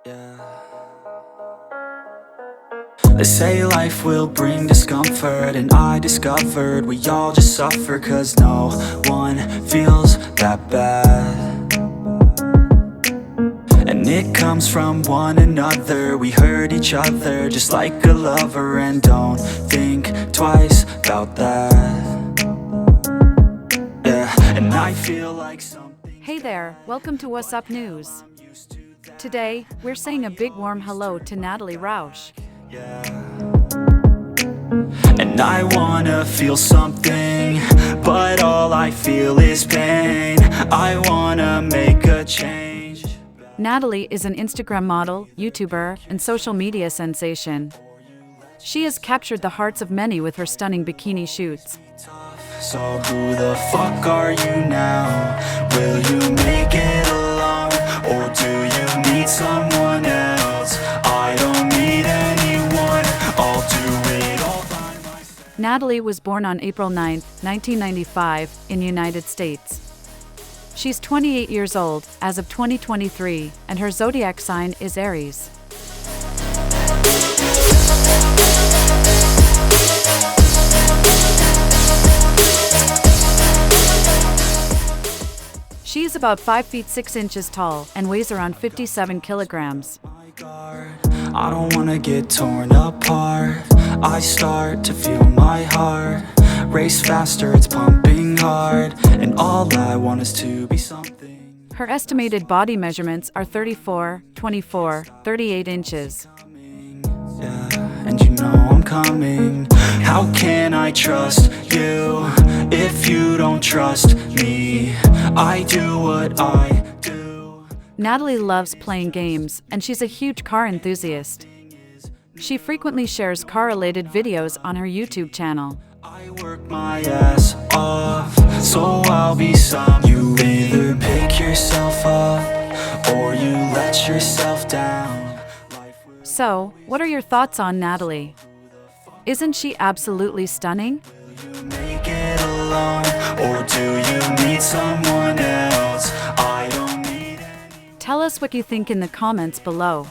Yeah. They say life will bring discomfort, and I discovered we all just suffer, 'cause no one feels that bad. And it comes from one another. We hurt each other just like a lover, and don't think twice about that. Yeah, and I feel like something. Hey there, welcome to Wassup News. Today, we're saying a big warm hello to Natalie Roush. Yeah. And I wanna feel something, but all I feel is pain. I wanna make a change. Natalie is an Instagram model, YouTuber, and social media sensation. She has captured the hearts of many with her stunning bikini shoots. So who the fuck are you now? Will you make it alone, or do you need someone else? I don't need anyone, I'll do it all by myself. Natalie was born on April 9, 1995, in the United States. She's 28 years old as of 2023, and her zodiac sign is Aries. She is about 5 feet 6 inches tall and weighs around 57 kilograms. I don't wanna get torn apart. I start to feel my heart race faster, it's pumping hard, and all I want is to be something. Her estimated body measurements are 34, 24, 38 inches. Yeah, and you know I'm coming. How can I trust you if you don't trust me? I do what I do. Natalie loves playing games, and she's a huge car enthusiast. She frequently shares car-related videos on her YouTube channel. I work my ass off, so I'll be some. You either pick yourself up, or you let yourself down. So, what are your thoughts on Natalie? Isn't she absolutely stunning? Will you make it alone, or do you need someone else? I don't need any. Tell us what you think in the comments below.